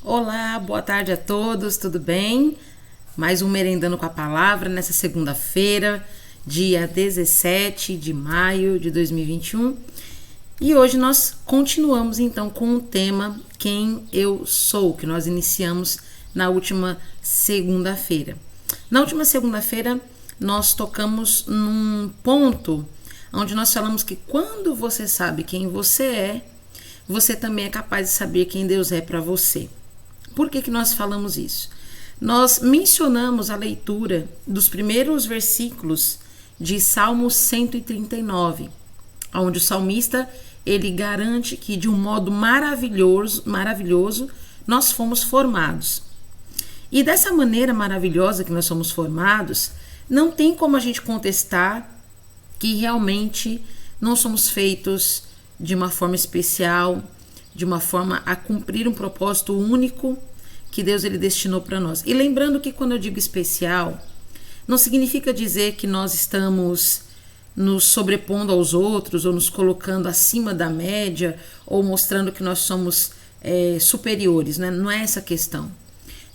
Olá, boa tarde a todos, tudo bem? Mais um Merendando com a Palavra nessa segunda-feira, dia 17 de maio de 2021. E hoje nós continuamos então com o tema Quem Eu Sou, que nós iniciamos na última segunda-feira. Na última segunda-feira nós tocamos num ponto onde nós falamos que quando você sabe quem você também é capaz de saber quem Deus é para você. Por que nós falamos isso? Nós mencionamos a leitura dos primeiros versículos de Salmo 139, onde o salmista ele garante que de um modo maravilhoso nós fomos formados. E dessa maneira maravilhosa que nós somos formados, não tem como a gente contestar que realmente não somos feitos de uma forma especial, de uma forma a cumprir um propósito único que Deus ele destinou para nós. E lembrando que quando eu digo especial, não significa dizer que nós estamos nos sobrepondo aos outros ou nos colocando acima da média ou mostrando que nós somos superiores, né? Não é essa a questão.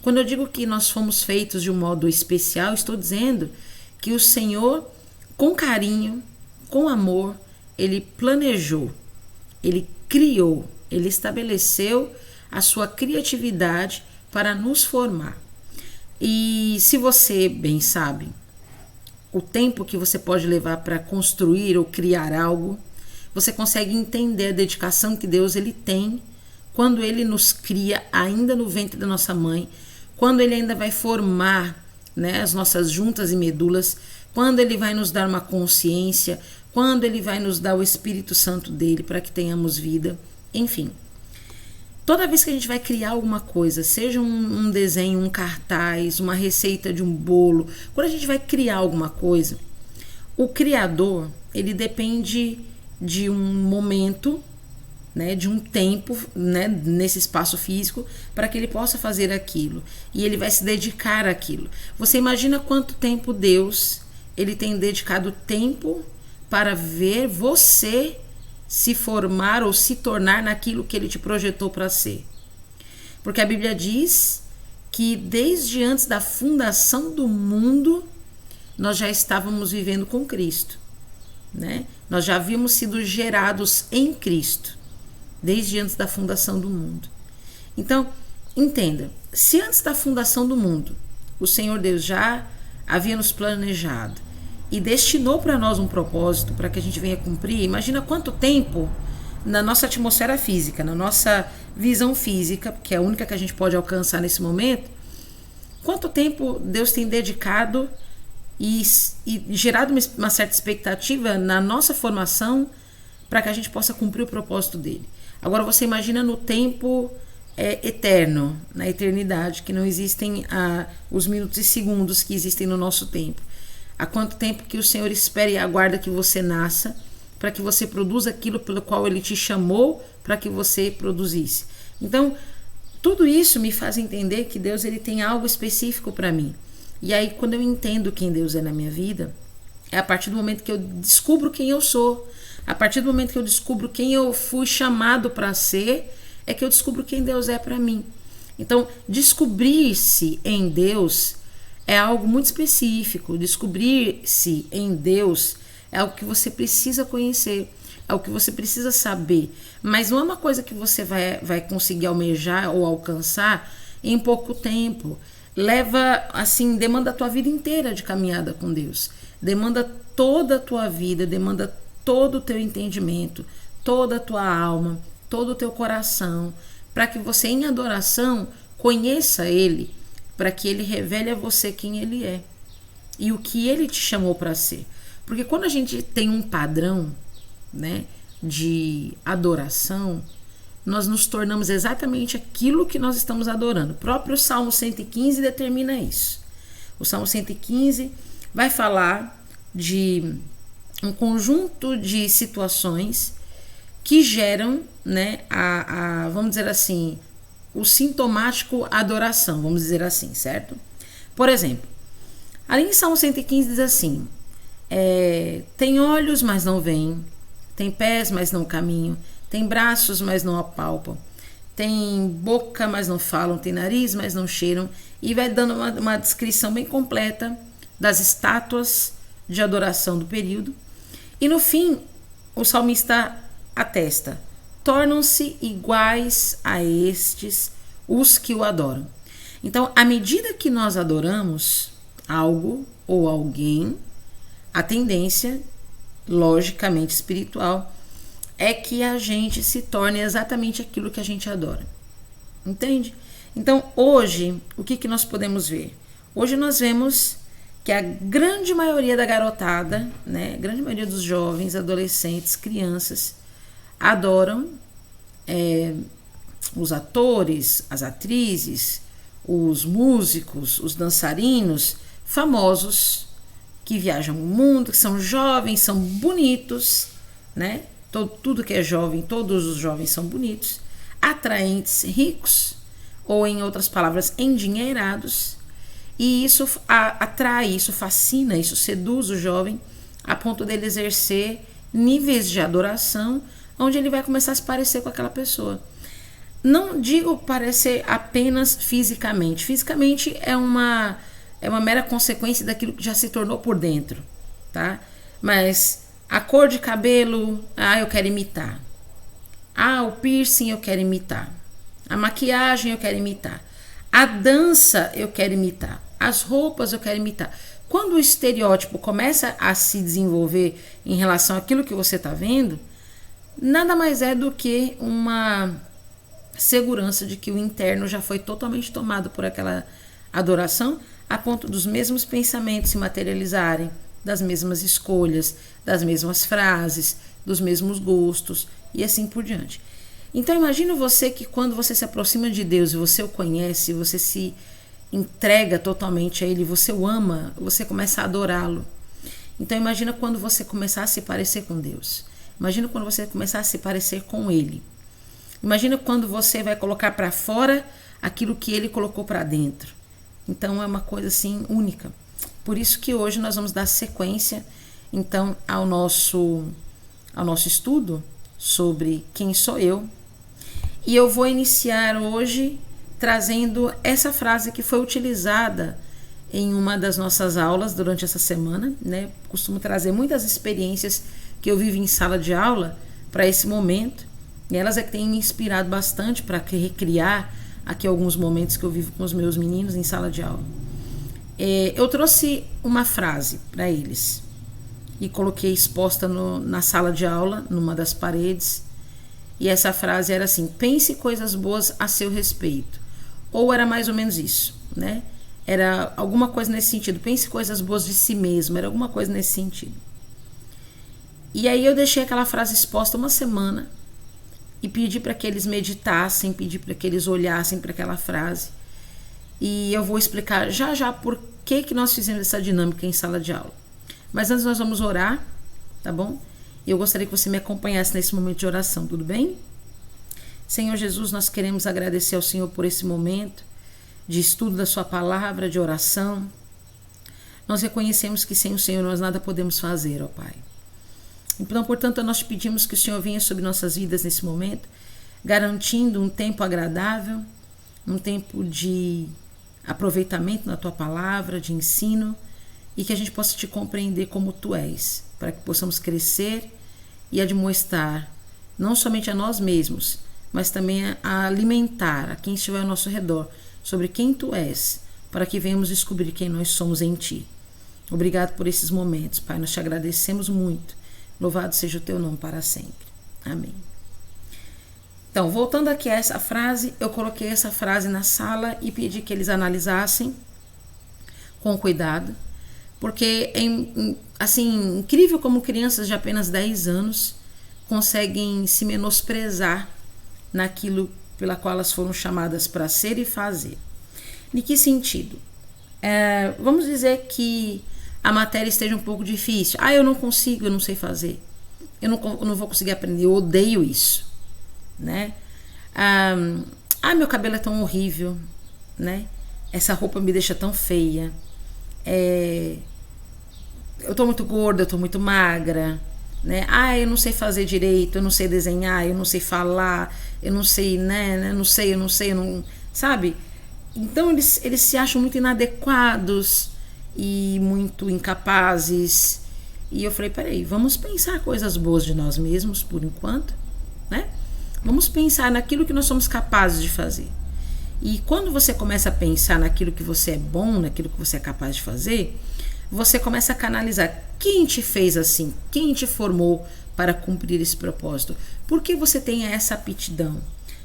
Quando eu digo que nós fomos feitos de um modo especial, estou dizendo que o Senhor, com carinho, com amor, Ele planejou, Ele criou, Ele estabeleceu a sua criatividade para nos formar. E se você bem sabe o tempo que você pode levar para construir ou criar algo, você consegue entender a dedicação que Deus ele tem quando Ele nos cria ainda no ventre da nossa mãe, quando Ele ainda vai formar, né, as nossas juntas e medulas, quando Ele vai nos dar uma consciência, quando Ele vai nos dar o Espírito Santo dele para que tenhamos vida, enfim. Toda vez que a gente vai criar alguma coisa, seja um desenho, um cartaz, uma receita de um bolo, quando a gente vai criar alguma coisa, o criador, ele depende de um momento, né, de um tempo, né, nesse espaço físico, para que ele possa fazer aquilo. E ele vai se dedicar àquilo. Você imagina quanto tempo Deus ele tem dedicado tempo para ver você se formar ou se tornar naquilo que Ele te projetou para ser. Porque a Bíblia diz que desde antes da fundação do mundo, nós já estávamos vivendo com Cristo, né? Nós já havíamos sido gerados em Cristo, desde antes da fundação do mundo. Então, entenda, se antes da fundação do mundo, o Senhor Deus já havia nos planejado, e destinou para nós um propósito para que a gente venha cumprir, imagina quanto tempo na nossa atmosfera física, na nossa visão física, que é a única que a gente pode alcançar nesse momento, quanto tempo Deus tem dedicado e gerado uma certa expectativa na nossa formação para que a gente possa cumprir o propósito dele. Agora você imagina no tempo eterno, na eternidade, que não existem os minutos e segundos que existem no nosso tempo. Há quanto tempo que o Senhor espera e aguarda que você nasça para que você produza aquilo pelo qual Ele te chamou para que você produzisse. Então, tudo isso me faz entender que Deus ele tem algo específico para mim. E aí, quando eu entendo quem Deus é na minha vida, é a partir do momento que eu descubro quem eu sou, a partir do momento que eu descubro quem eu fui chamado para ser, é que eu descubro quem Deus é para mim. Então, descobrir-se em Deus é algo muito específico. Descobrir-se em Deus é algo que você precisa conhecer, é algo que você precisa saber, mas não é uma coisa que você vai conseguir almejar ou alcançar em pouco tempo. Demanda a tua vida inteira de caminhada com Deus, demanda toda a tua vida, demanda todo o teu entendimento, toda a tua alma, todo o teu coração, para que você em adoração conheça Ele, para que Ele revele a você quem Ele é e o que Ele te chamou para ser. Porque quando a gente tem um padrão, né, de adoração, nós nos tornamos exatamente aquilo que nós estamos adorando. O próprio Salmo 115 determina isso. O Salmo 115 vai falar de um conjunto de situações que geram, né, vamos dizer assim, o sintomático adoração, vamos dizer assim, certo? Por exemplo, ali em Salmo 115 diz assim, tem olhos, mas não veem, tem pés, mas não caminham, tem braços, mas não apalpam, tem boca, mas não falam, tem nariz, mas não cheiram, e vai dando uma descrição bem completa das estátuas de adoração do período. E no fim, o salmista atesta: tornam-se iguais a estes os que o adoram. Então, à medida que nós adoramos algo ou alguém, a tendência, logicamente espiritual, é que a gente se torne exatamente aquilo que a gente adora. Entende? Então, hoje, o que nós podemos ver? Hoje nós vemos que a grande maioria da garotada, né, a grande maioria dos jovens, adolescentes, crianças, adoram os atores, as atrizes, os músicos, os dançarinos famosos que viajam o mundo, que são jovens, são bonitos, né? Tudo que é jovem, todos os jovens são bonitos, atraentes, ricos, ou em outras palavras, endinheirados, e isso atrai, isso fascina, isso seduz o jovem a ponto dele exercer níveis de adoração, onde ele vai começar a se parecer com aquela pessoa. Não digo parecer apenas fisicamente. Fisicamente é uma mera consequência daquilo que já se tornou por dentro, tá? Mas a cor de cabelo, eu quero imitar. O piercing eu quero imitar. A maquiagem eu quero imitar. A dança eu quero imitar. As roupas eu quero imitar. Quando o estereótipo começa a se desenvolver em relação àquilo que você está vendo, nada mais é do que uma segurança de que o interno já foi totalmente tomado por aquela adoração, a ponto dos mesmos pensamentos se materializarem, das mesmas escolhas, das mesmas frases, dos mesmos gostos e assim por diante. Então imagina você que quando você se aproxima de Deus e você o conhece, você se entrega totalmente a Ele, você o ama, você começa a adorá-lo. Então imagina quando você começar a se parecer com Deus. Imagina quando você começar a se parecer com Ele. Imagina quando você vai colocar para fora aquilo que Ele colocou para dentro. Então é uma coisa assim única. Por isso que hoje nós vamos dar sequência então ao nosso estudo sobre quem sou eu. E eu vou iniciar hoje trazendo essa frase que foi utilizada em uma das nossas aulas durante essa semana, né? Costumo trazer muitas experiências que eu vivo em sala de aula para esse momento, e elas é que têm me inspirado bastante para recriar aqui alguns momentos que eu vivo com os meus meninos em sala de aula. Eu trouxe uma frase para eles e coloquei exposta na sala de aula, numa das paredes, e essa frase era assim: pense coisas boas a seu respeito. Ou era mais ou menos isso, né? Era alguma coisa nesse sentido. Pense coisas boas de si mesmo. Era alguma coisa nesse sentido. E aí eu deixei aquela frase exposta uma semana e pedi para que eles meditassem, pedi para que eles olhassem para aquela frase. E eu vou explicar já por que nós fizemos essa dinâmica em sala de aula. Mas antes nós vamos orar, tá bom? E eu gostaria que você me acompanhasse nesse momento de oração, tudo bem? Senhor Jesus, nós queremos agradecer ao Senhor por esse momento de estudo da sua palavra, de oração. Nós reconhecemos que sem o Senhor nós nada podemos fazer, ó Pai. Então, portanto, nós te pedimos que o Senhor venha sobre nossas vidas nesse momento, garantindo um tempo agradável, um tempo de aproveitamento na tua palavra, de ensino, e que a gente possa te compreender como tu és, para que possamos crescer e admoestar não somente a nós mesmos, mas também a alimentar a quem estiver ao nosso redor sobre quem tu és, para que venhamos descobrir quem nós somos em ti. Obrigado por esses momentos, Pai, nós te agradecemos muito. Louvado seja o teu nome para sempre. Amém. Então, voltando aqui a essa frase, eu coloquei essa frase na sala e pedi que eles analisassem com cuidado, porque é assim, incrível como crianças de apenas 10 anos conseguem se menosprezar naquilo pela qual elas foram chamadas para ser e fazer. Em que sentido? Vamos dizer que a matéria esteja um pouco difícil. Eu não consigo, eu não sei fazer. Eu não vou conseguir aprender, eu odeio isso, né? Meu cabelo é tão horrível, né? Essa roupa me deixa tão feia. Eu tô muito gorda, eu tô muito magra, né? Eu não sei fazer direito, eu não sei desenhar, eu não sei falar, eu não sei, né? Eu não sei, eu não, sabe? Então eles se acham muito inadequados e muito incapazes. E eu falei, peraí, vamos pensar coisas boas de nós mesmos por enquanto, né? Vamos pensar naquilo que nós somos capazes de fazer. E quando você começa a pensar naquilo que você é bom, naquilo que você é capaz de fazer, você começa a canalizar quem te fez assim, quem te formou para cumprir esse propósito. Por que você tem essa aptidão?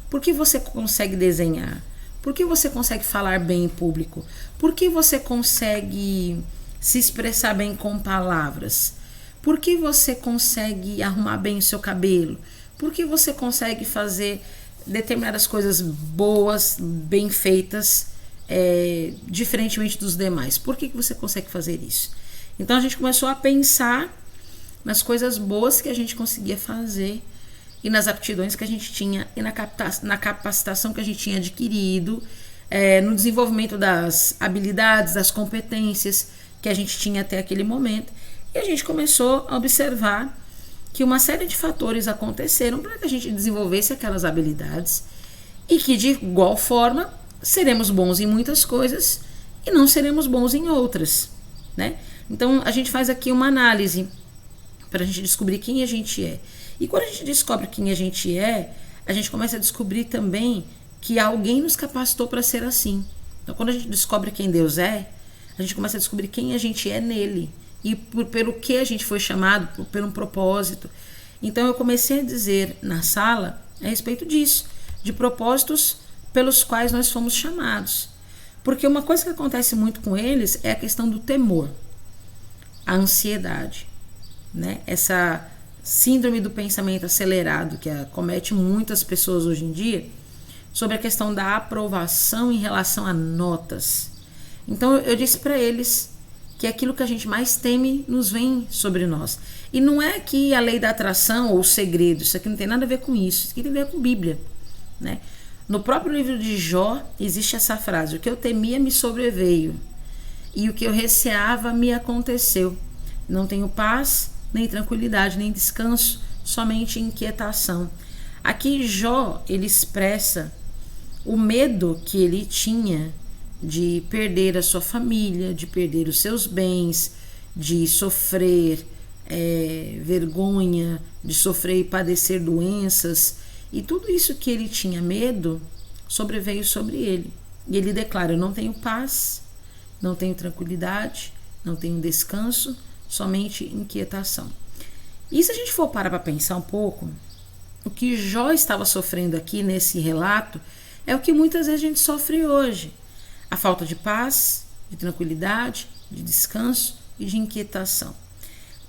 Por que você consegue desenhar? Por que você consegue falar bem em público? Por que você consegue se expressar bem com palavras? Por que você consegue arrumar bem o seu cabelo? Por que você consegue fazer determinadas coisas boas, bem feitas, diferentemente dos demais? Por que você consegue fazer isso? Então a gente começou a pensar nas coisas boas que a gente conseguia fazer e nas aptidões que a gente tinha e na capacitação que a gente tinha adquirido, no desenvolvimento das habilidades, das competências que a gente tinha até aquele momento. E a gente começou a observar que uma série de fatores aconteceram para que a gente desenvolvesse aquelas habilidades e que, de igual forma, seremos bons em muitas coisas e não seremos bons em outras, né? Então, a gente faz aqui uma análise para a gente descobrir quem a gente é. E quando a gente descobre quem a gente começa a descobrir também que alguém nos capacitou para ser assim. Então, quando a gente descobre quem Deus é, a gente começa a descobrir quem a gente é nele e pelo que a gente foi chamado, por um propósito. Então, eu comecei a dizer na sala a respeito disso, de propósitos pelos quais nós fomos chamados. Porque uma coisa que acontece muito com eles é a questão do temor, a ansiedade, né? Essa síndrome do pensamento acelerado que acomete muitas pessoas hoje em dia, sobre a questão da aprovação em relação a notas. Então eu disse para eles que aquilo que a gente mais teme nos vem sobre nós. E não é que a lei da atração ou o segredo, isso aqui não tem nada a ver com isso, isso aqui tem a ver com Bíblia, né? No próprio livro de Jó existe essa frase: o que eu temia me sobreveio e o que eu receava me aconteceu. Não tenho paz, nem tranquilidade, nem descanso, somente inquietação. Aqui Jó, ele expressa o medo que ele tinha de perder a sua família, de perder os seus bens, de sofrer vergonha, de sofrer e padecer doenças. E tudo isso que ele tinha medo sobreveio sobre ele. E ele declara: eu não tenho paz, não tenho tranquilidade, não tenho descanso, somente inquietação. E se a gente for parar para pensar um pouco, o que Jó estava sofrendo aqui nesse relato é o que muitas vezes a gente sofre hoje. A falta de paz, de tranquilidade, de descanso e de inquietação.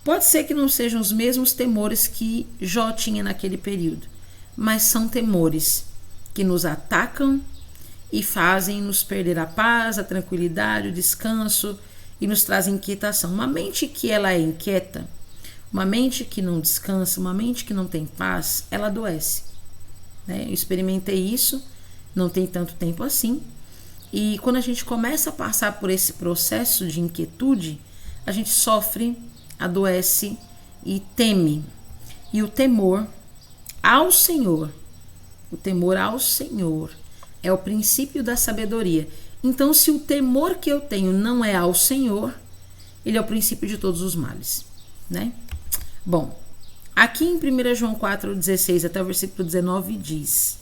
Pode ser que não sejam os mesmos temores que Jó tinha naquele período, mas são temores que nos atacam e fazem nos perder a paz, a tranquilidade, o descanso e nos trazem inquietação. Uma mente que ela é inquieta, uma mente que não descansa, uma mente que não tem paz, ela adoece, né? Eu experimentei isso, não tem tanto tempo assim. E quando a gente começa a passar por esse processo de inquietude, a gente sofre, adoece e teme. E o temor ao Senhor é o princípio da sabedoria. Então, se o temor que eu tenho não é ao Senhor, ele é o princípio de todos os males, né? Bom, aqui em 1 João 4,16 até o versículo 19 diz: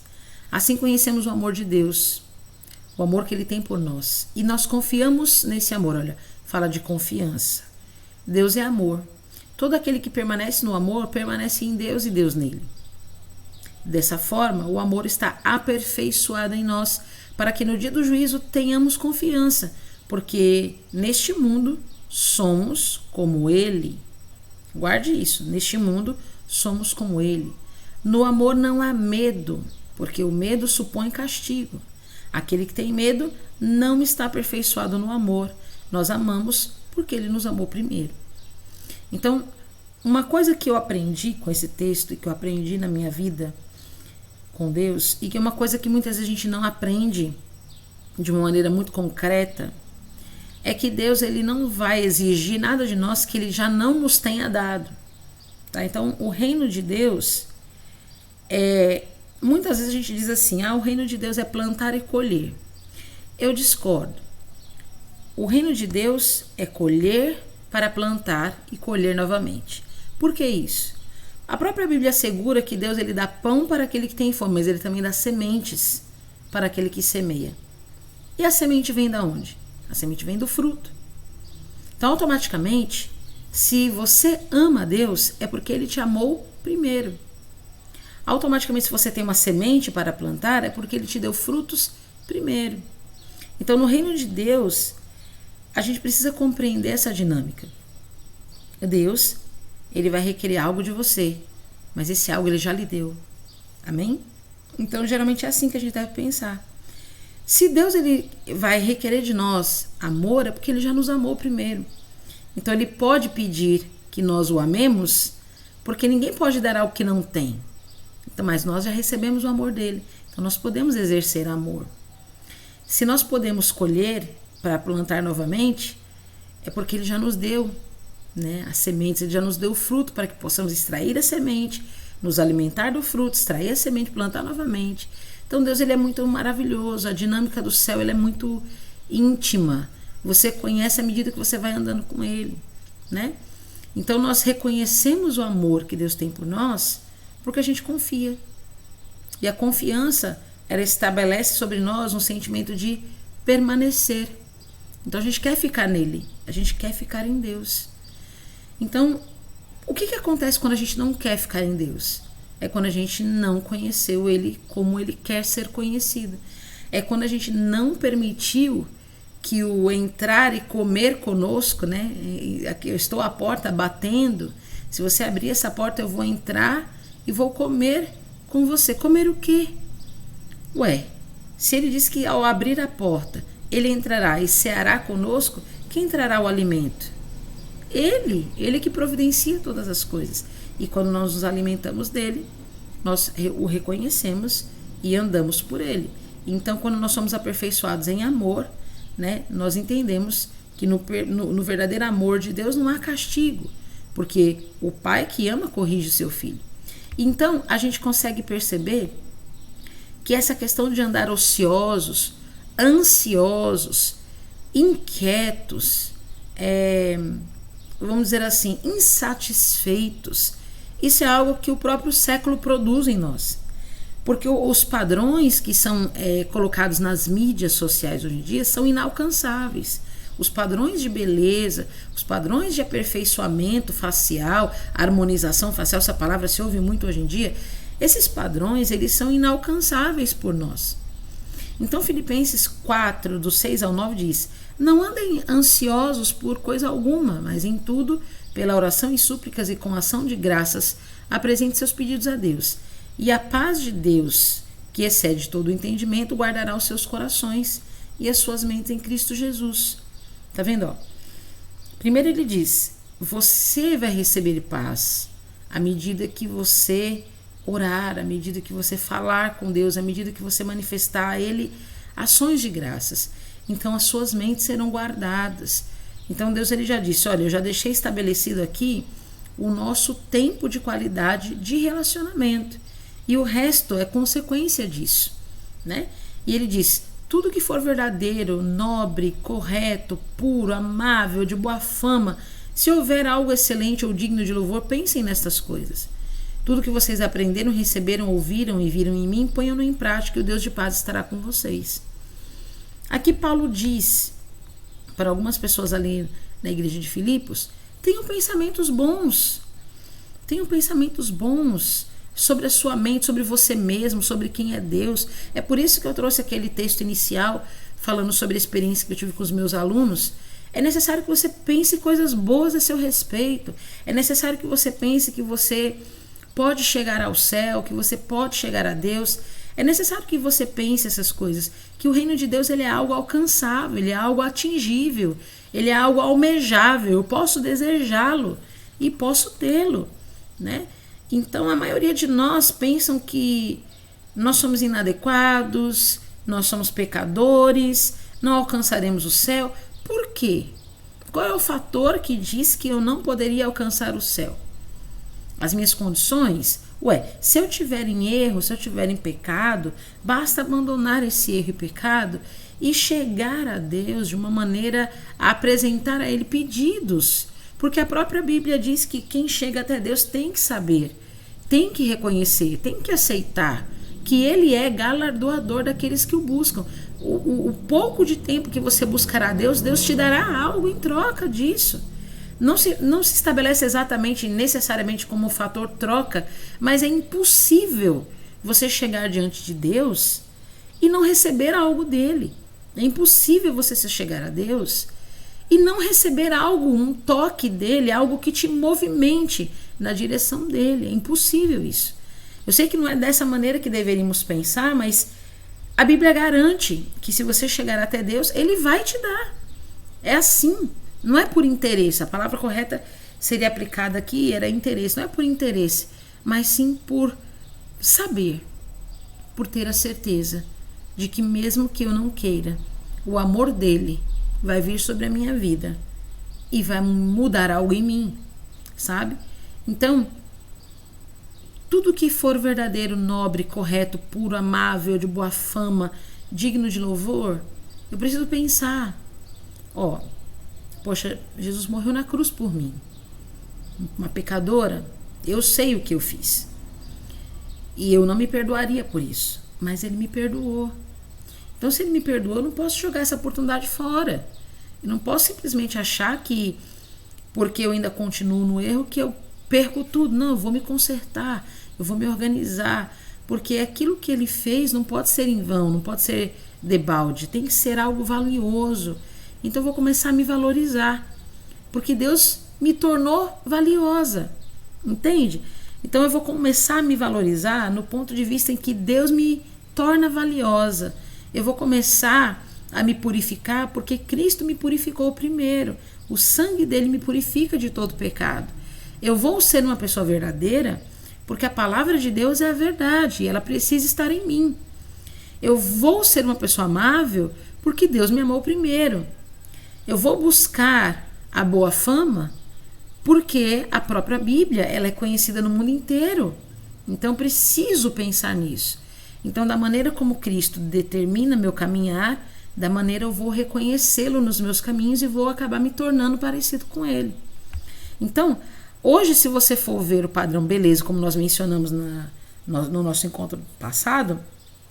assim conhecemos o amor de Deus, o amor que ele tem por nós, e nós confiamos nesse amor. Olha, fala de confiança. Deus é amor. Todo aquele que permanece no amor, permanece em Deus e Deus nele. Dessa forma, o amor está aperfeiçoado em nós, para que no dia do juízo tenhamos confiança, porque neste mundo somos como ele. Guarde isso, neste mundo somos como ele. No amor não há medo, porque o medo supõe castigo. Aquele que tem medo não está aperfeiçoado no amor. Nós amamos porque ele nos amou primeiro. Então, uma coisa que eu aprendi com esse texto e que eu aprendi na minha vida com Deus, e que é uma coisa que muitas vezes a gente não aprende de uma maneira muito concreta, é que Deus, ele não vai exigir nada de nós que ele já não nos tenha dado, tá? Então, o reino de Deus muitas vezes a gente diz assim, o reino de Deus é plantar e colher. Eu discordo. O reino de Deus é colher para plantar e colher novamente. Por que isso? A própria Bíblia assegura que Deus ele dá pão para aquele que tem fome, mas ele também dá sementes para aquele que semeia. E a semente vem de onde? A semente vem do fruto. Então, automaticamente, se você ama a Deus, é porque ele te amou primeiro. Automaticamente, se você tem uma semente para plantar, é porque ele te deu frutos primeiro. Então, no reino de Deus, a gente precisa compreender essa dinâmica. Deus, ele vai requerer algo de você, mas esse algo ele já lhe deu. Amém? Então, geralmente é assim que a gente deve pensar. Se Deus ele vai requerer de nós amor, é porque ele já nos amou primeiro. Então, ele pode pedir que nós o amemos, porque ninguém pode dar algo que não tem. Então, mas nós já recebemos o amor dele. Então, nós podemos exercer amor. Se nós podemos colher para plantar novamente, é porque ele já nos deu, né, as sementes, ele já nos deu o fruto para que possamos extrair a semente, nos alimentar do fruto, extrair a semente, plantar novamente. Então Deus ele é muito maravilhoso, a dinâmica do céu ele é muito íntima. Você conhece à medida que você vai andando com ele, né? Então nós reconhecemos o amor que Deus tem por nós porque a gente confia. E a confiança, ela estabelece sobre nós um sentimento de permanecer. Então a gente quer ficar nele, a gente quer ficar em Deus. Então, o que acontece quando a gente não quer ficar em Deus? É quando a gente não conheceu ele como ele quer ser conhecido. É quando a gente não permitiu que o entrar e comer conosco, né? Aqui eu estou à porta batendo. Se você abrir essa porta, eu vou entrar e vou comer com você. Comer o quê? Ué, se ele diz que ao abrir a porta, ele entrará e ceará conosco, quem trará o alimento? Ele que providencia todas as coisas. E quando nós nos alimentamos dele, nós o reconhecemos e andamos por ele. Então, quando nós somos aperfeiçoados em amor, né, nós entendemos que no verdadeiro amor de Deus não há castigo, porque o pai que ama corrige o seu filho. Então, a gente consegue perceber que essa questão de andar ociosos, ansiosos, inquietos, vamos dizer assim, insatisfeitos, isso é algo que o próprio século produz em nós. Porque os padrões que são colocados nas mídias sociais hoje em dia são inalcançáveis. Os padrões de beleza, os padrões de aperfeiçoamento facial, harmonização facial, essa palavra se ouve muito hoje em dia, esses padrões eles são inalcançáveis por nós. Então Filipenses 4, do 6 ao 9 diz: não andem ansiosos por coisa alguma, mas em tudo, pela oração e súplicas e com ação de graças, apresente seus pedidos a Deus. E a paz de Deus, que excede todo o entendimento, guardará os seus corações e as suas mentes em Cristo Jesus. Tá vendo? Ó? Primeiro ele diz, você vai receber paz à medida que você orar, à medida que você falar com Deus, à medida que você manifestar a Ele ações de graças. Então as suas mentes serão guardadas. Então Deus ele já disse, olha, eu já deixei estabelecido aqui o nosso tempo de qualidade de relacionamento. E o resto é consequência disso, né? E ele diz, tudo que for verdadeiro, nobre, correto, puro, amável, de boa fama, se houver algo excelente ou digno de louvor, pensem nestas coisas. Tudo que vocês aprenderam, receberam, ouviram e viram em mim, ponham-no em prática e o Deus de paz estará com vocês. Aqui Paulo diz para algumas pessoas ali na igreja de Filipos, tenham pensamentos bons sobre a sua mente, sobre você mesmo, sobre quem é Deus. É por isso que eu trouxe aquele texto inicial falando sobre a experiência que eu tive com os meus alunos. É necessário que você pense coisas boas a seu respeito. É necessário que você pense que você pode chegar ao céu, que você pode chegar a Deus. É necessário que você pense essas coisas, que o reino de Deus ele é algo alcançável, ele é algo atingível, ele é algo almejável. Eu posso desejá-lo e posso tê-lo, né? Então a maioria de nós pensam que nós somos inadequados, nós somos pecadores, não alcançaremos o céu. Por quê? Qual é o fator que diz que eu não poderia alcançar o céu? as minhas condições? Se eu tiver em erro, se eu tiver em pecado, basta abandonar esse erro e pecado e chegar a Deus de uma maneira a apresentar a Ele pedidos. Porque a própria Bíblia diz que quem chega até Deus tem que saber, tem que reconhecer, tem que aceitar que Ele é galardoador daqueles que o buscam. O pouco de tempo que você buscará a Deus, Deus te dará algo em troca disso. Não se estabelece exatamente, necessariamente como um fator troca, mas é impossível você chegar diante de Deus e não receber algo dele. É impossível você se chegar a Deus e não receber algo, um toque dele, algo que te movimente na direção dele. É impossível isso. Eu sei que não é dessa maneira que deveríamos pensar, mas a Bíblia garante que se você chegar até Deus, Ele vai te dar. É assim. Não é por interesse. A palavra correta seria aplicada aqui, era interesse. Não é por interesse, mas sim por saber, por ter a certeza de que mesmo que eu não queira, o amor dele vai vir sobre a minha vida e vai mudar algo em mim, sabe? Então, tudo que for verdadeiro, nobre, correto, puro, amável, de boa fama, digno de louvor, eu preciso pensar, poxa, Jesus morreu na cruz por mim. Uma pecadora, eu sei o que eu fiz. E eu não me perdoaria por isso, mas Ele me perdoou. Então, se Ele me perdoou, eu não posso jogar essa oportunidade fora. Eu não posso simplesmente achar que, porque eu ainda continuo no erro, que eu perco tudo. Não, eu vou me consertar, eu vou me organizar, porque aquilo que Ele fez não pode ser em vão, não pode ser debalde, tem que ser algo valioso. Então eu vou começar a me valorizar, porque Deus me tornou valiosa, entende? Então eu vou começar a me valorizar no ponto de vista em que Deus me torna valiosa. Eu vou começar a me purificar porque Cristo me purificou primeiro. O sangue dele me purifica de todo pecado. Eu vou ser uma pessoa verdadeira porque a palavra de Deus é a verdade e ela precisa estar em mim. Eu vou ser uma pessoa amável porque Deus me amou primeiro. Eu vou buscar a boa fama porque a própria Bíblia ela é conhecida no mundo inteiro. Então preciso pensar nisso. Então, da maneira como Cristo determina meu caminhar, da maneira eu vou reconhecê-lo nos meus caminhos e vou acabar me tornando parecido com ele. Então, hoje, se você for ver o padrão beleza, como nós mencionamos no nosso encontro passado,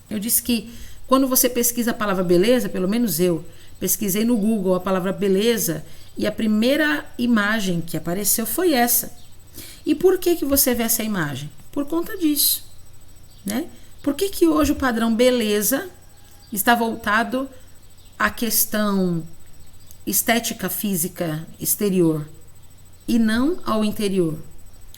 eu disse que quando você pesquisa a palavra beleza, pelo menos eu pesquisei no Google a palavra beleza e a primeira imagem que apareceu foi essa. E por que você vê essa imagem? Por conta disso, né? Por que hoje o padrão beleza está voltado à questão estética física exterior e não ao interior?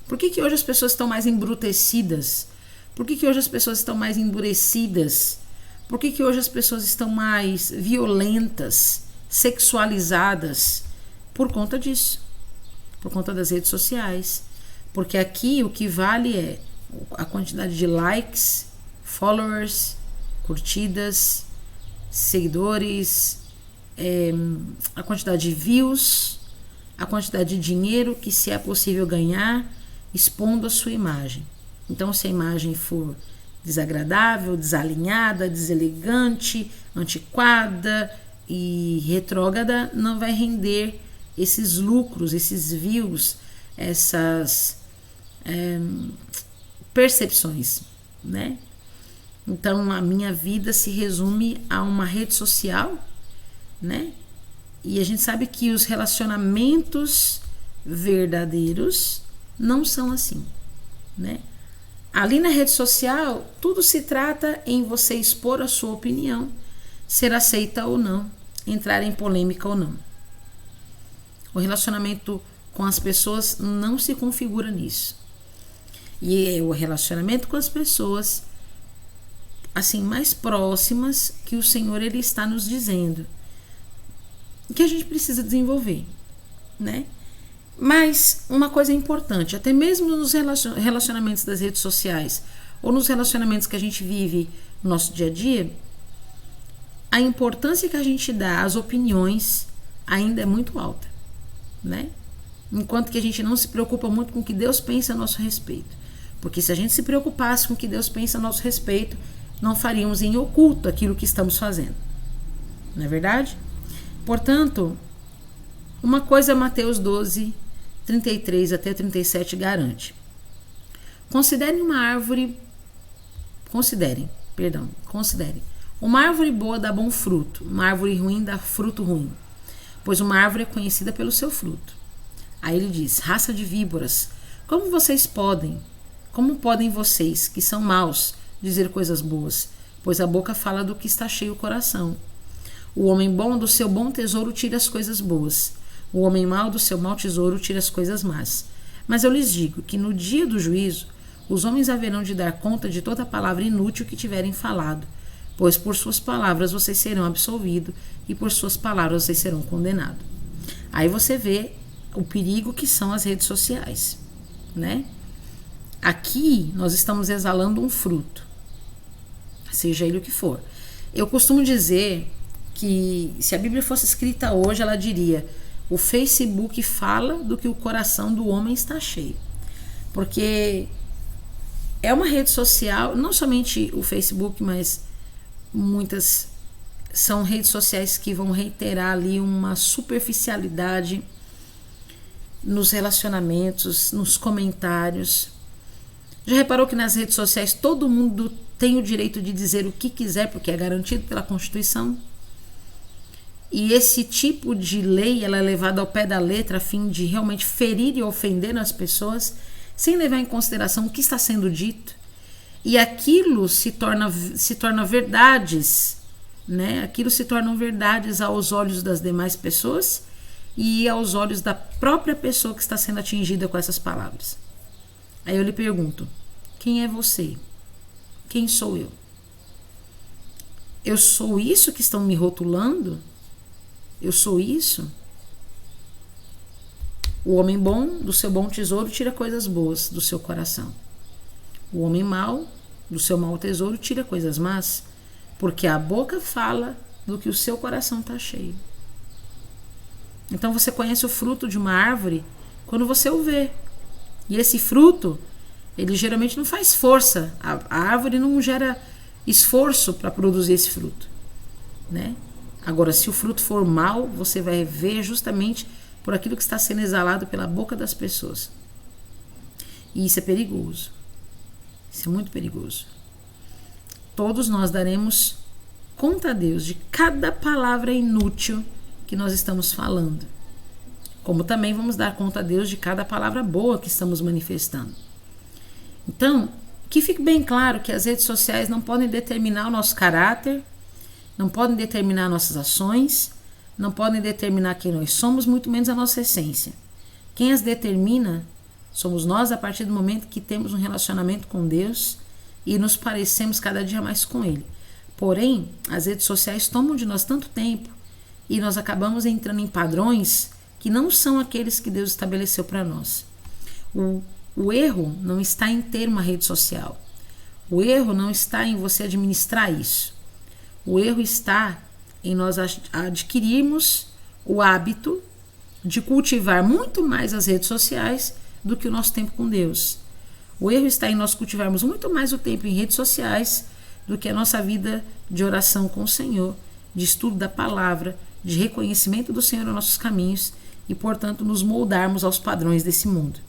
Por que hoje as pessoas estão mais embrutecidas? Por que hoje as pessoas estão mais endurecidas? Por que hoje as pessoas estão mais violentas, sexualizadas? Por conta disso. Por conta das redes sociais. Porque aqui o que vale é a quantidade de likes, followers, curtidas, seguidores, a quantidade de views, a quantidade de dinheiro que se é possível ganhar expondo a sua imagem. Então, se a imagem for desagradável, desalinhada, deselegante, antiquada e retrógrada, não vai render esses lucros, esses views, essas percepções, né? Então a minha vida se resume a uma rede social, né? E a gente sabe que os relacionamentos verdadeiros não são assim, né? Ali na rede social, tudo se trata em você expor a sua opinião, ser aceita ou não, entrar em polêmica ou não. O relacionamento com as pessoas não se configura nisso. E é o relacionamento com as pessoas assim mais próximas que o Senhor ele está nos dizendo que a gente precisa desenvolver, né? Mas uma coisa importante, até mesmo nos relacionamentos das redes sociais ou nos relacionamentos que a gente vive no nosso dia a dia, a importância que a gente dá às opiniões ainda é muito alta, né? enquanto que a gente não se preocupa muito com o que Deus pensa a nosso respeito. Porque se a gente se preocupasse com o que Deus pensa a nosso respeito, não faríamos em oculto aquilo que estamos fazendo. Não é verdade? Portanto, uma coisa Mateus 12, 33 até 37 garante. Considerem. Uma árvore boa dá bom fruto, uma árvore ruim dá fruto ruim, pois uma árvore é conhecida pelo seu fruto. Aí ele diz, raça de víboras, como podem vocês, que são maus, dizer coisas boas? Pois a boca fala do que está cheio o coração. O homem bom do seu bom tesouro tira as coisas boas. O homem mau do seu mau tesouro tira as coisas más. Mas eu lhes digo que no dia do juízo, os homens haverão de dar conta de toda palavra inútil que tiverem falado, pois por suas palavras vocês serão absolvidos e por suas palavras vocês serão condenados. Aí você vê o perigo que são as redes sociais, né? Aqui nós estamos exalando um fruto, seja ele o que for. Eu costumo dizer que se a Bíblia fosse escrita hoje, ela diria: o Facebook fala do que o coração do homem está cheio. Porque é uma rede social, não somente o Facebook, mas muitas são redes sociais que vão reiterar ali uma superficialidade nos relacionamentos, nos comentários. Já reparou que nas redes sociais todo mundo tem o direito de dizer o que quiser, porque é garantido pela Constituição? E esse tipo de lei ela é levada ao pé da letra a fim de realmente ferir e ofender as pessoas, sem levar em consideração o que está sendo dito. E aquilo se torna verdades, né? Aquilo se tornam verdades aos olhos das demais pessoas e aos olhos da própria pessoa que está sendo atingida com essas palavras. Aí eu lhe pergunto, quem é você? Quem sou eu? Eu sou isso que estão me rotulando? Eu sou isso? O homem bom, do seu bom tesouro, tira coisas boas do seu coração. O homem mau, do seu mau tesouro, tira coisas más, porque a boca fala do que o seu coração está cheio. Então você conhece o fruto de uma árvore quando você o vê. E esse fruto, ele geralmente não faz força. A árvore não gera esforço para produzir esse fruto, né? Agora, se o fruto for mau, você vai ver justamente por aquilo que está sendo exalado pela boca das pessoas. E isso é perigoso. Isso é muito perigoso. Todos nós daremos conta a Deus de cada palavra inútil que nós estamos falando. Como também vamos dar conta a Deus de cada palavra boa que estamos manifestando. Então, que fique bem claro que as redes sociais não podem determinar o nosso caráter, não podem determinar nossas ações, não podem determinar quem nós somos, muito menos a nossa essência. Quem as determina somos nós a partir do momento que temos um relacionamento com Deus e nos parecemos cada dia mais com Ele. Porém, as redes sociais tomam de nós tanto tempo e nós acabamos entrando em padrões que não são aqueles que Deus estabeleceu para nós. O erro não está em ter uma rede social. O erro não está em você administrar isso. O erro está em nós adquirirmos o hábito de cultivar muito mais as redes sociais do que o nosso tempo com Deus. O erro está em nós cultivarmos muito mais o tempo em redes sociais do que a nossa vida de oração com o Senhor, de estudo da palavra, de reconhecimento do Senhor nos nossos caminhos e, portanto, nos moldarmos aos padrões desse mundo,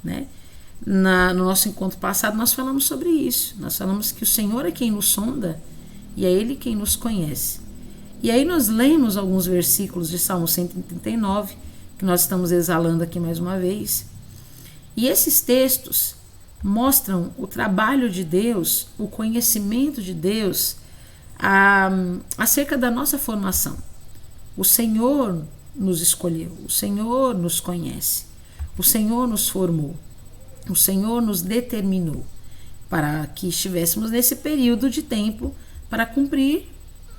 né? No nosso encontro passado nós falamos sobre isso. Nós falamos que o Senhor é quem nos sonda e é Ele quem nos conhece. E aí nós lemos alguns versículos de Salmo 139, que nós estamos exalando aqui mais uma vez. E esses textos mostram o trabalho de Deus, o conhecimento de Deus acerca da nossa formação. O Senhor nos escolheu, o Senhor nos conhece, o Senhor nos formou, o Senhor nos determinou para que estivéssemos nesse período de tempo para cumprir,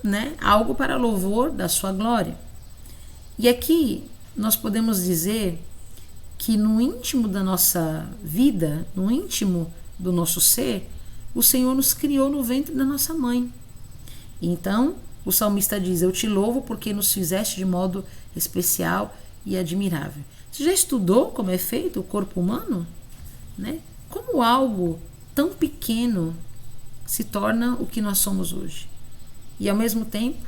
né, algo para louvor da sua glória. E aqui nós podemos dizer que no íntimo da nossa vida, no íntimo do nosso ser, o Senhor nos criou no ventre da nossa mãe. Então, o salmista diz: eu te louvo porque nos fizeste de modo especial e admirável. Você já estudou como é feito o corpo humano? Né? Como algo tão pequeno se torna o que nós somos hoje. E ao mesmo tempo,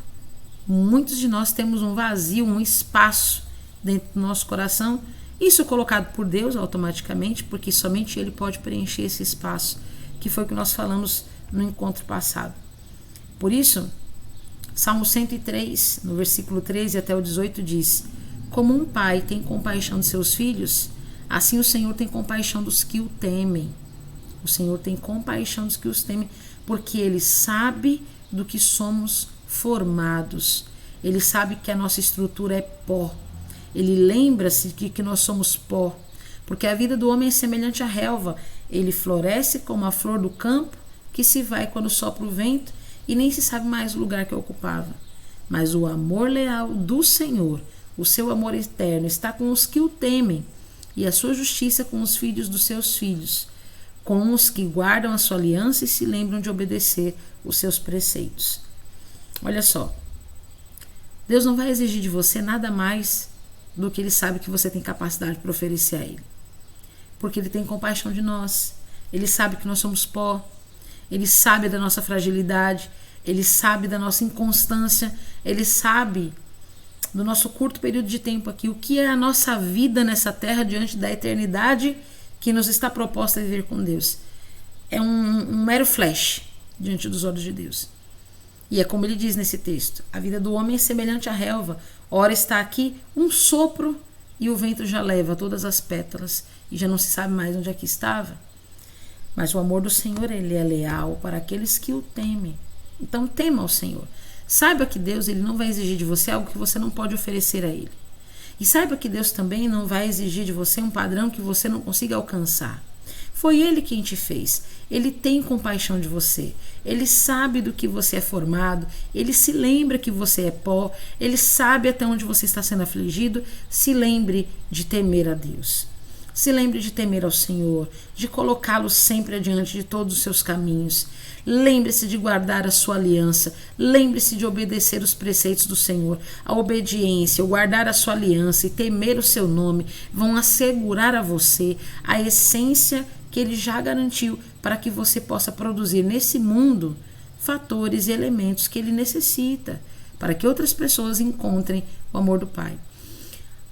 muitos de nós temos um vazio, um espaço dentro do nosso coração, isso colocado por Deus automaticamente, porque somente Ele pode preencher esse espaço, que foi o que nós falamos no encontro passado. Por isso, Salmo 103, no versículo 13 até o 18 diz: como um pai tem compaixão de seus filhos, assim o Senhor tem compaixão dos que o temem. O Senhor tem compaixão dos que os temem, porque Ele sabe do que somos formados. Ele sabe que a nossa estrutura é pó. Ele lembra-se de que nós somos pó, porque a vida do homem é semelhante à relva. Ele floresce como a flor do campo, que se vai quando sopra o vento, e nem se sabe mais o lugar que ocupava. Mas o amor leal do Senhor, o seu amor eterno, está com os que o temem, e a sua justiça com os filhos dos seus filhos, com os que guardam a sua aliança e se lembram de obedecer os seus preceitos. Olha só, Deus não vai exigir de você nada mais do que Ele sabe que você tem capacidade para oferecer a Ele. Porque Ele tem compaixão de nós. Ele sabe que nós somos pó. Ele sabe da nossa fragilidade. Ele sabe da nossa inconstância. Ele sabe do nosso curto período de tempo aqui. O que é a nossa vida nessa terra diante da eternidade que nos está proposta a viver com Deus. É um mero flash diante dos olhos de Deus. E é como ele diz nesse texto: a vida do homem é semelhante à relva. Ora está aqui um sopro e o vento já leva todas as pétalas e já não se sabe mais onde é que estava. Mas o amor do Senhor, Ele é leal para aqueles que o temem. Então tema ao Senhor. Saiba que Deus, Ele não vai exigir de você algo que você não pode oferecer a Ele. E saiba que Deus também não vai exigir de você um padrão que você não consiga alcançar. Foi Ele quem te fez. Ele tem compaixão de você. Ele sabe do que você é formado. Ele se lembra que você é pó. Ele sabe até onde você está sendo afligido. Se lembre de temer a Deus. Se lembre de temer ao Senhor, de colocá-lo sempre adiante de todos os seus caminhos. Lembre-se de guardar a sua aliança. Lembre-se de obedecer os preceitos do Senhor. A obediência, o guardar a sua aliança e temer o seu nome vão assegurar a você a essência que Ele já garantiu para que você possa produzir nesse mundo fatores e elementos que Ele necessita para que outras pessoas encontrem o amor do Pai.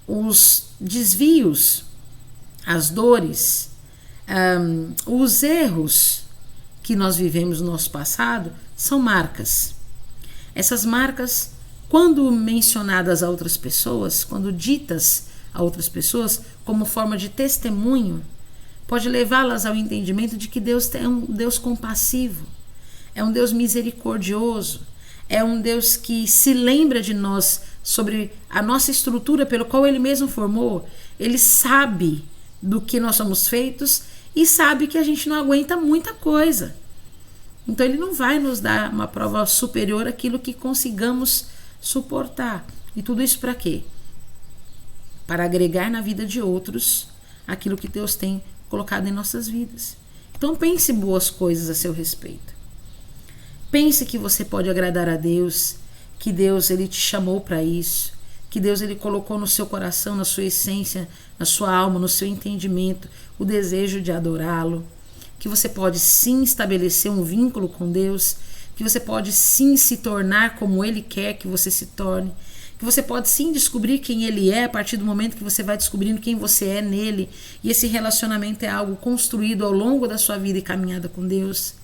Os desvios, as dores, os erros que nós vivemos no nosso passado são marcas. Essas marcas, quando mencionadas a outras pessoas, quando ditas a outras pessoas como forma de testemunho, pode levá-las ao entendimento de que Deus é um Deus compassivo, é um Deus misericordioso, é um Deus que se lembra de nós sobre a nossa estrutura pelo qual Ele mesmo formou. Ele sabe do que nós somos feitos e sabe que a gente não aguenta muita coisa. Então Ele não vai nos dar uma prova superior àquilo que consigamos suportar. E tudo isso para quê? Para agregar na vida de outros aquilo que Deus tem colocado em nossas vidas. Então pense boas coisas a seu respeito. Pense que você pode agradar a Deus, que Deus Ele te chamou para isso, que Deus Ele colocou no seu coração, na sua essência, na sua alma, no seu entendimento, o desejo de adorá-lo, que você pode sim estabelecer um vínculo com Deus, que você pode sim se tornar como Ele quer que você se torne, que você pode sim descobrir quem Ele é a partir do momento que você vai descobrindo quem você é nele, e esse relacionamento é algo construído ao longo da sua vida e caminhada com Deus,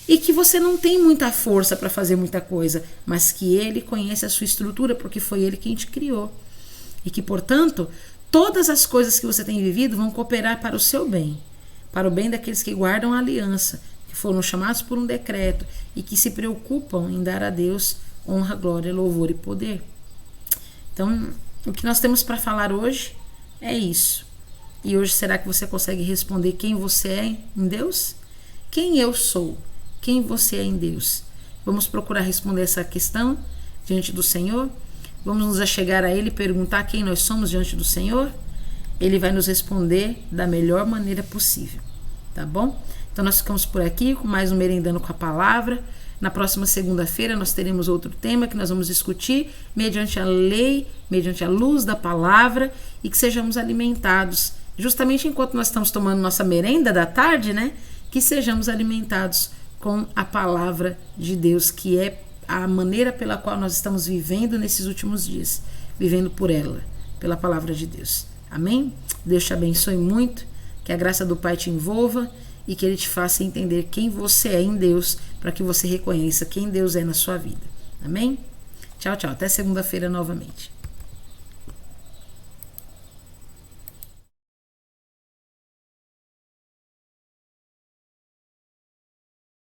e que você não tem muita força para fazer muita coisa, mas que Ele conhece a sua estrutura porque foi Ele quem te criou, e que, portanto, todas as coisas que você tem vivido vão cooperar para o seu bem, para o bem daqueles que guardam a aliança, que foram chamados por um decreto e que se preocupam em dar a Deus honra, glória, louvor e poder. Então, o que nós temos para falar hoje é isso. E hoje, será que você consegue responder quem você é em Deus? Quem eu sou? Quem você é em Deus? Vamos procurar responder essa questão diante do Senhor? Vamos nos achegar a Ele e perguntar quem nós somos diante do Senhor? Ele vai nos responder da melhor maneira possível, tá bom? Então nós ficamos por aqui com mais um Merendando com a Palavra. Na próxima segunda-feira nós teremos outro tema que nós vamos discutir mediante a lei, mediante a luz da palavra, e que sejamos alimentados, justamente enquanto nós estamos tomando nossa merenda da tarde, né? Que sejamos alimentados com a palavra de Deus, que é a maneira pela qual nós estamos vivendo nesses últimos dias, vivendo por ela, pela palavra de Deus. Amém? Deus te abençoe muito, que a graça do Pai te envolva e que Ele te faça entender quem você é em Deus, para que você reconheça quem Deus é na sua vida. Amém? Tchau, tchau. Até segunda-feira novamente.